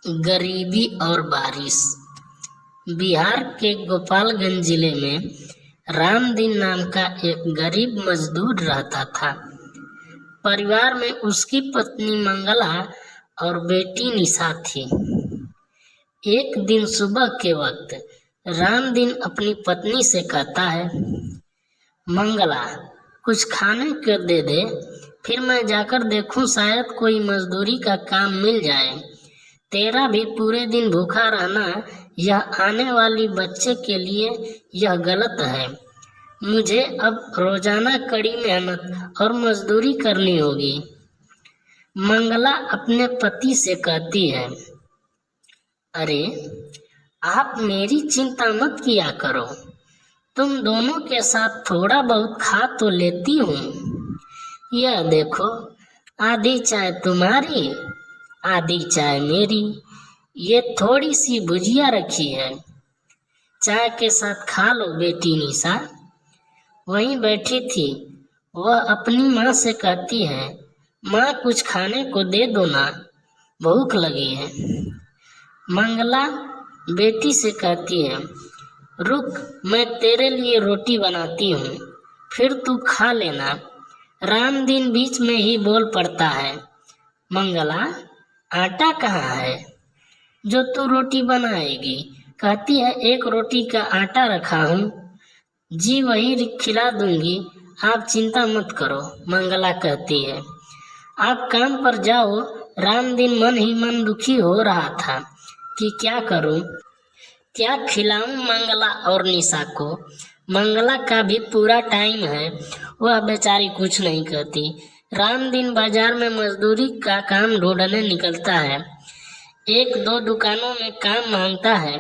गरीबी और बारिश। बिहार के गोपालगंज जिले में रामदीन नाम का एक गरीब मजदूर रहता था। परिवार में उसकी पत्नी मंगला और बेटी निशा थी। एक दिन सुबह के वक्त रामदीन अपनी पत्नी से कहता है, मंगला, कुछ खाने को दे दे, फिर मैं जाकर देखूं शायद कोई मजदूरी का काम मिल जाए। तेरा भी पूरे दिन भूखा रहना यह आने वाली बच्चे के लिए यह गलत है। मुझे अब रोजाना कड़ी मेहनत और मजदूरी करनी होगी। मंगला अपने पति से कहती है, अरे आप मेरी चिंता मत किया करो, तुम दोनों के साथ थोड़ा बहुत खा तो लेती हूँ। यह देखो, आधी चाय तुम्हारी, आधी चाय मेरी। ये थोड़ी सी भुजिया रखी है, चाय के साथ खा लो बेटी निशा। वहीं बैठी थी वह अपनी माँ से कहती है, माँ कुछ खाने को दे दो ना, भूख लगी है। मंगला बेटी से कहती है, रुक, मैं तेरे लिए रोटी बनाती हूँ, फिर तू खा लेना। रामदीन बीच में ही बोल पड़ता है, मंगला, आटा कहाँ है जो तू रोटी बनाएगी? कहती है, एक रोटी का आटा रखा हूँ, जी वही खिला दूंगी, आप चिंता मत करो। मंगला कहती है, आप काम पर जाओ। रामदीन मन ही मन दुखी हो रहा था कि क्या करूं, क्या खिलाऊं मंगला और निशा को। मंगला का भी पूरा टाइम है, वह बेचारी कुछ नहीं कहती। रामदीन बाजार में मजदूरी का काम ढूंढने निकलता है। एक दो दुकानों में काम मांगता है।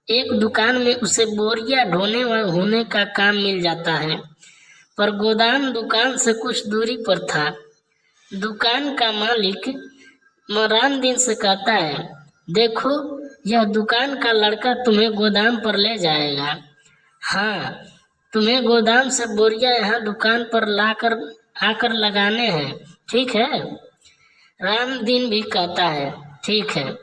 एक दुकान में उसे बोरियां ढोने व होने का काम मिल जाता है, पर गोदाम दुकान से कुछ दूरी पर था। दुकान का मालिक रामदीन से कहता है, देखो, यह दुकान का लड़का तुम्हें गोदाम पर ले जाएगा। हाँ, तुम्हें गोदाम से बोरियां यहाँ दुकान पर आकर लगाने हैं, ठीक है? रामदीन भी कहता है, ठीक है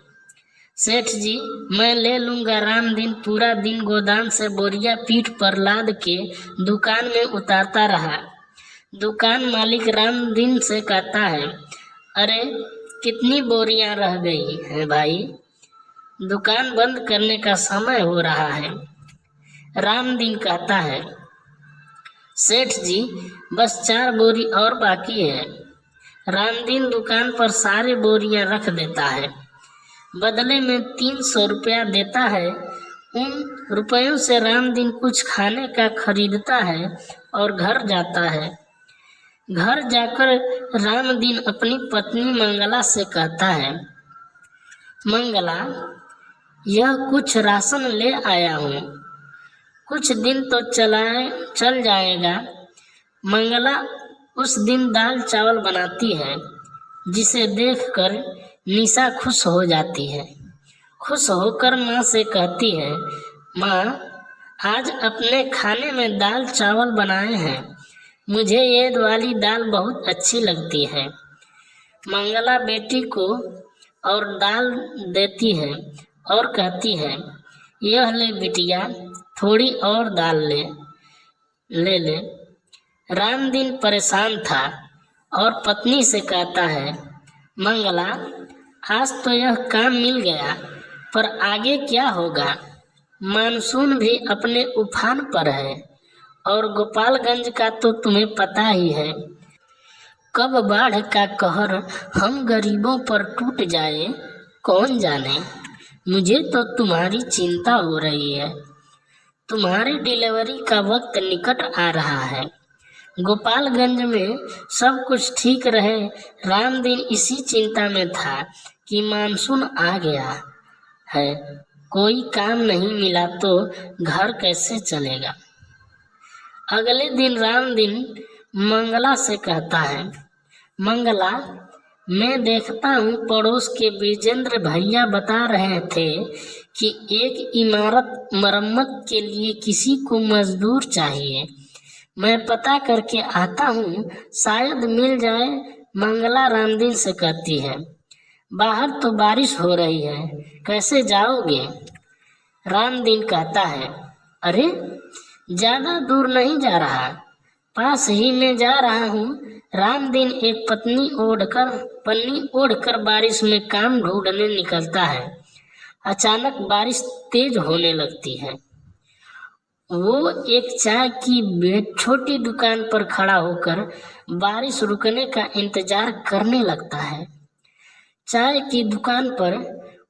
सेठ जी, मैं ले लूंगा। रामदीन पूरा दिन गोदाम से बोरियां पीठ पर लाद के दुकान में उतारता रहा। दुकान मालिक रामदीन से कहता है, अरे कितनी बोरियां रह गई हैं भाई, दुकान बंद करने का समय हो रहा है। रामदीन कहता है, सेठ जी, बस 4 बोरी और बाकी है। रामदीन दुकान पर सारे बोरियां रख देता है, बदले में 300 रुपया देता है। उन रुपयों से रामदीन कुछ खाने का खरीदता है और घर जाता है। घर जाकर रामदीन अपनी पत्नी मंगला से कहता है, मंगला, यह कुछ राशन ले आया हूँ, कुछ दिन तो चल जाएगा। मंगला उस दिन दाल चावल बनाती है, जिसे देखकर निशा खुश हो जाती है। खुश होकर माँ से कहती है, माँ, आज अपने खाने में दाल चावल बनाए हैं, मुझे ये वाली दाल बहुत अच्छी लगती है। मंगला बेटी को और दाल देती है और कहती है, यह ले बिटिया, थोड़ी और दाल ले। रामदीन परेशान था और पत्नी से कहता है, मंगला, आज तो यह काम मिल गया, पर आगे क्या होगा? मानसून भी अपने उफान पर है और गोपालगंज का तो तुम्हें पता ही है, कब बाढ़ का कहर हम गरीबों पर टूट जाए कौन जाने। मुझे तो तुम्हारी चिंता हो रही है, तुम्हारी डिलीवरी का वक्त निकट आ रहा है। गोपालगंज में सब कुछ ठीक रहे, रामदीन इसी चिंता में था कि मानसून आ गया है, कोई काम नहीं मिला तो घर कैसे चलेगा। अगले दिन रामदीन मंगला से कहता है, मंगला, मैं देखता हूँ पड़ोस के विजेंद्र भैया बता रहे थे कि एक इमारत मरम्मत के लिए किसी को मजदूर चाहिए। मैं पता करके आता हूँ, शायद मिल जाए। मंगला रामदीन से कहती है, बाहर तो बारिश हो रही है, कैसे जाओगे? रामदीन कहता है, अरे ज्यादा दूर नहीं जा रहा, पास ही में जा रहा हूँ। रामदीन एक पन्नी ओढ़कर बारिश में काम ढूंढने निकलता है। अचानक बारिश तेज होने लगती है। वो एक चाय की छोटी दुकान पर खड़ा होकर बारिश रुकने का इंतजार करने लगता है। चाय की दुकान पर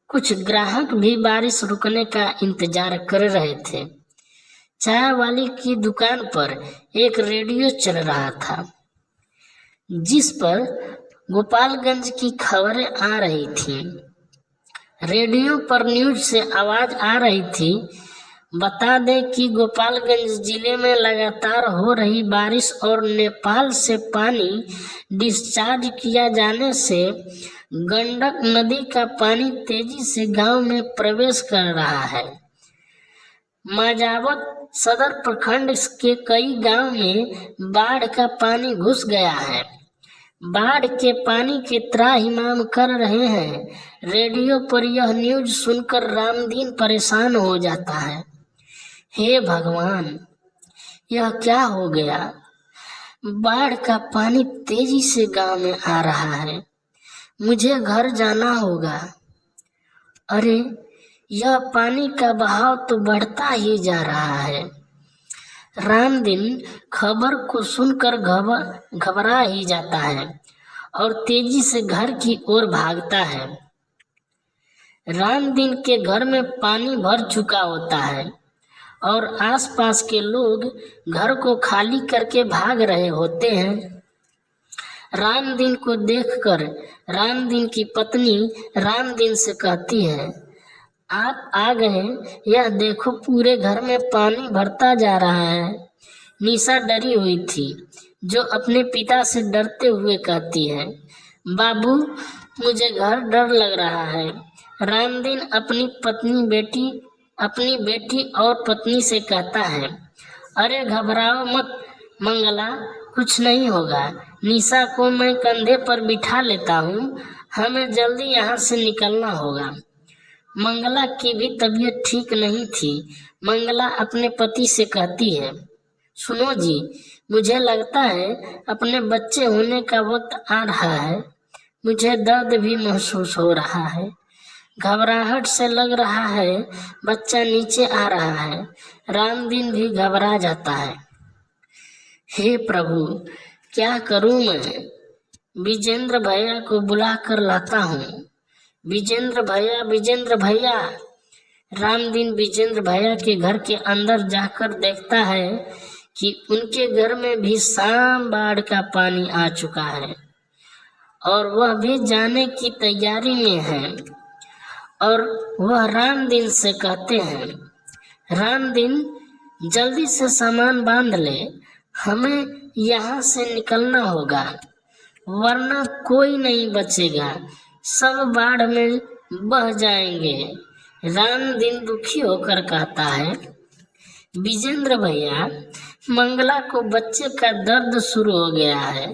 कुछ ग्राहक भी बारिश रुकने का इंतजार कर रहे थे। चाय वाली की दुकान पर एक रेडियो चल रहा था, जिस पर गोपालगंज की खबरें आ रही थी। रेडियो पर न्यूज से आवाज आ रही थी, बता दें कि गोपालगंज जिले में लगातार हो रही बारिश और नेपाल से पानी डिस्चार्ज किया जाने से गंडक नदी का पानी तेजी से गांव में प्रवेश कर रहा है। माजावत सदर प्रखंड के कई गांव में बाढ़ का पानी घुस गया है। बाढ़ के पानी के त्राहिमाम कर रहे हैं। रेडियो पर यह न्यूज सुनकर रामदीन परेशान हो जाता है। हे भगवान, यह क्या हो गया? बाढ़ का पानी तेजी से गांव में आ रहा है, मुझे घर जाना होगा। अरे, यह पानी का बहाव तो बढ़ता ही जा रहा है। रामदीन खबर को सुनकर घबरा ही जाता है और तेजी से घर की ओर भागता है। रामदीन के घर में पानी भर चुका होता है और आसपास के लोग घर को खाली करके भाग रहे होते हैं। रामदीन को देखकर रामदीन की पत्नी रामदीन से कहती है, आप आ गए, यह देखो पूरे घर में पानी भरता जा रहा है। निशा डरी हुई थी, जो अपने पिता से डरते हुए कहती है, बाबू मुझे घर डर लग रहा है। रामदीन अपनी बेटी और पत्नी से कहता है, अरे घबराओ मत मंगला, कुछ नहीं होगा। निशा को मैं कंधे पर बिठा लेता हूँ, हमें जल्दी यहाँ से निकलना होगा। मंगला की भी तबीयत ठीक नहीं थी। मंगला अपने पति से कहती है, सुनो जी, मुझे लगता है अपने बच्चे होने का वक्त आ रहा है। मुझे दर्द भी महसूस हो रहा है, घबराहट से लग रहा है बच्चा नीचे आ रहा है। रामदीन भी घबरा जाता है। हे प्रभु, क्या करूं मैं? विजेंद्र भैया को बुला कर लाता हूँ। विजेंद्र भैया। रामदीन विजेंद्र भैया के घर के अंदर जाकर देखता है कि उनके घर में भी शाम बाढ़ का पानी आ चुका है और वह भी जाने की तैयारी में है। और वह रामदीन से कहते हैं, रामदीन जल्दी से सामान बांध ले, हमें यहाँ से निकलना होगा, वरना कोई नहीं बचेगा, सब बाढ़ में बह जाएंगे। रामदीन दुखी होकर कहता है, विजेंद्र भैया, मंगला को बच्चे का दर्द शुरू हो गया है,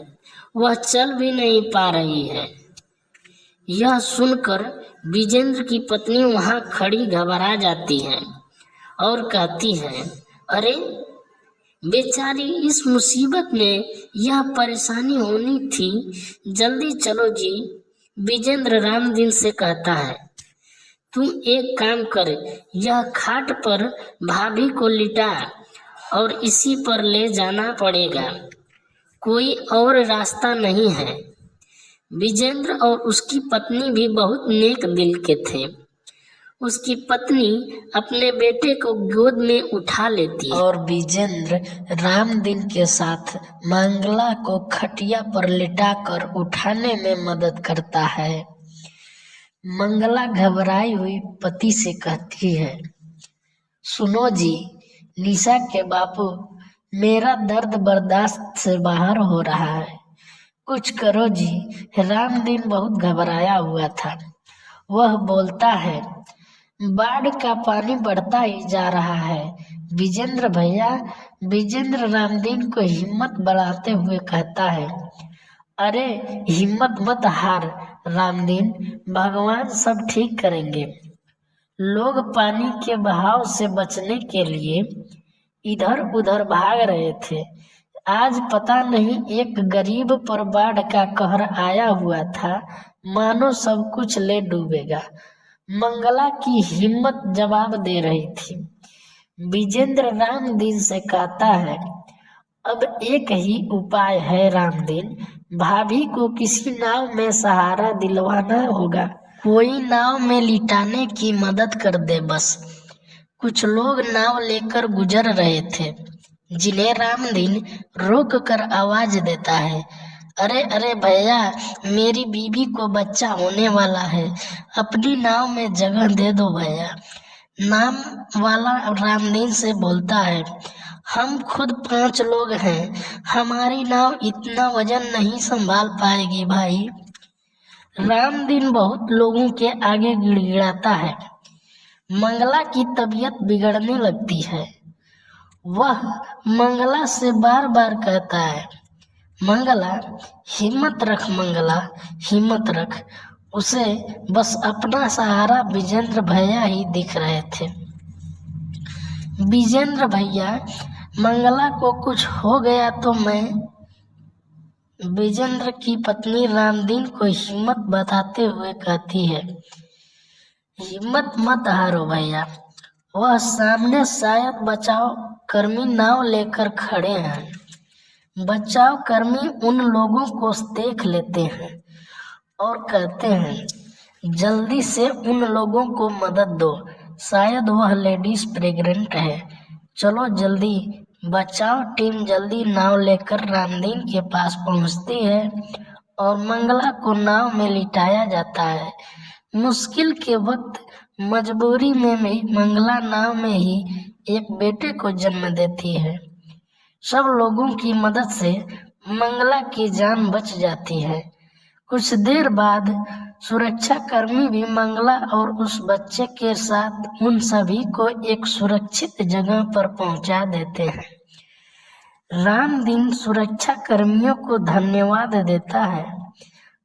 वह चल भी नहीं पा रही है। यह सुनकर विजेंद्र की पत्नी वहां खड़ी घबरा जाती है और कहती है, अरे बेचारी, इस मुसीबत में यह परेशानी होनी थी, जल्दी चलो जी। विजेंद्र रामदीन से कहता है, तू एक काम कर, यह खाट पर भाभी को लिटा और इसी पर ले जाना पड़ेगा, कोई और रास्ता नहीं है। विजेंद्र और उसकी पत्नी भी बहुत नेक दिल के थे। उसकी पत्नी अपने बेटे को गोद में उठा लेती है और विजेंद्र रामदीन के साथ मंगला को खटिया पर लिटाकर उठाने में मदद करता है। मंगला घबराई हुई पति से कहती है, सुनो जी, निशा के बापू, मेरा दर्द बर्दाश्त से बाहर हो रहा है, कुछ करो जी। रामदीन बहुत घबराया हुआ था। वह बोलता है, बाढ़ का पानी बढ़ता ही जा रहा है विजेंद्र भैया। विजेंद्र रामदीन को हिम्मत बढ़ाते हुए कहता है, अरे हिम्मत मत हार रामदीन, भगवान सब ठीक करेंगे। लोग पानी के बहाव से बचने के लिए इधर उधर भाग रहे थे। आज पता नहीं एक गरीब पर बाढ़ का कहर आया हुआ था, मानो सब कुछ ले डूबेगा। मंगला की हिम्मत जवाब दे रही थी। विजेंद्र रामदीन से कहता है, अब एक ही उपाय है रामदीन, भाभी को किसी नाव में सहारा दिलवाना होगा। कोई नाव में लिटाने की मदद कर दे बस। कुछ लोग नाव लेकर गुजर रहे थे, जिन्हें रामदीन रोक कर आवाज देता है, अरे अरे भैया, मेरी बीबी को बच्चा होने वाला है, अपनी नाव में जगह दे दो भैया। नाम वाला रामदीन से बोलता है, हम खुद 5 लोग हैं, हमारी नाव इतना वजन नहीं संभाल पाएगी भाई। रामदीन बहुत लोगों के आगे गिड़गिड़ाता है। मंगला की तबीयत बिगड़ने लगती है। वह मंगला से बार बार कहता है, मंगला हिम्मत रख, मंगला हिम्मत रख। उसे बस अपना सहारा विजेंद्र भैया ही दिख रहे थे। विजेंद्र भैया, मंगला को कुछ हो गया तो मैं। विजेंद्र की पत्नी रामदीन को हिम्मत बताते हुए कहती है, हिम्मत मत हारो भैया। वह सामने शायद बचाव कर्मी नाव लेकर खड़े हैं। बचाव कर्मी उन लोगों को देख लेते हैं और कहते हैं, जल्दी से उन लोगों को मदद दो, शायद वह लेडीज प्रेग्नेंट है। चलो जल्दी। बचाव टीम जल्दी नाव लेकर रामदीन के पास पहुंचती है और मंगला को नाव में लिटाया जाता है। मुश्किल के वक्त मजबूरी में भी मंगला नाव में ही एक बेटे को जन्म देती है। सब लोगों की मदद से मंगला की जान बच जाती है। कुछ देर बाद सुरक्षा कर्मी भी मंगला और उस बच्चे के साथ उन सभी को एक सुरक्षित जगह पर पहुंचा देते हैं। रामदीन सुरक्षा कर्मियों को धन्यवाद देता है,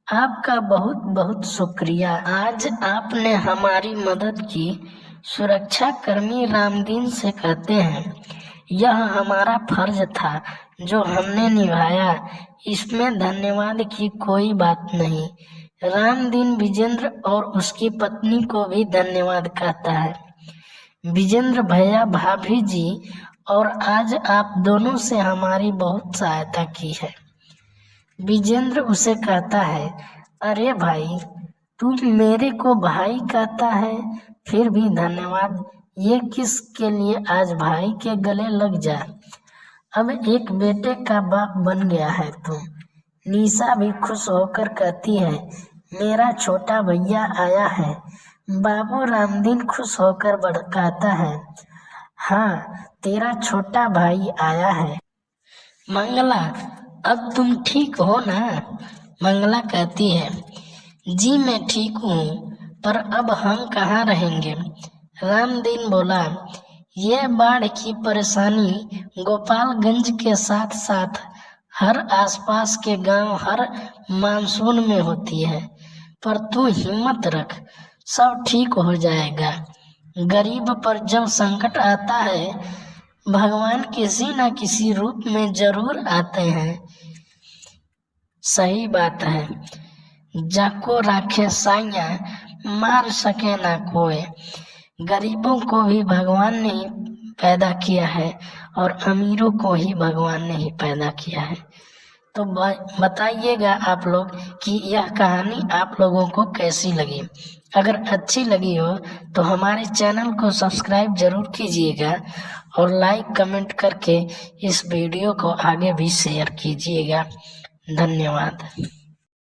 आपका बहुत बहुत शुक्रिया, आज आपने हमारी मदद की। सुरक्षा कर्मी रामदीन से कहते हैं, यह हमारा फर्ज था जो हमने निभाया, इसमें धन्यवाद की कोई बात नहीं। रामदीन विजेंद्र और उसकी पत्नी को भी धन्यवाद कहता है। विजेंद्र भैया, भाभी जी, और आज आप दोनों से हमारी बहुत सहायता की है। विजेंद्र उसे कहता है, अरे भाई, तू मेरे को भाई कहता है, फिर भी धन्यवाद। ये किसके लिए आज भाई के गले लग जा। अब एक बेटे का बाप बन गया है तू। निशा भी खुश होकर कहती है, मेरा छोटा भैया आया है। बाबू रामदीन खुश होकर कहता है, हाँ, तेरा छोटा भाई आया है। मंगला, अब तुम ठीक हो ना? मंगला कहती है, जी मैं ठीक हूँ, पर अब हम कहाँ रहेंगे? रामदीन बोला, ये बाढ़ की परेशानी गोपालगंज के साथ साथ हर आसपास के गांव हर मानसून में होती है, पर तू हिम्मत रख, सब ठीक हो जाएगा। गरीब पर जब संकट आता है, भगवान किसी न किसी रूप में जरूर आते हैं। सही बात है, जाको राखे साइया, मार सके ना कोई। गरीबों को भी भगवान ने ही पैदा किया है और अमीरों को ही भगवान ने ही पैदा किया है। तो बताइएगा आप लोग कि यह कहानी आप लोगों को कैसी लगी। अगर अच्छी लगी हो तो हमारे चैनल को सब्सक्राइब जरूर कीजिएगा और लाइक कमेंट करके इस वीडियो को आगे भी शेयर कीजिएगा। धन्यवाद।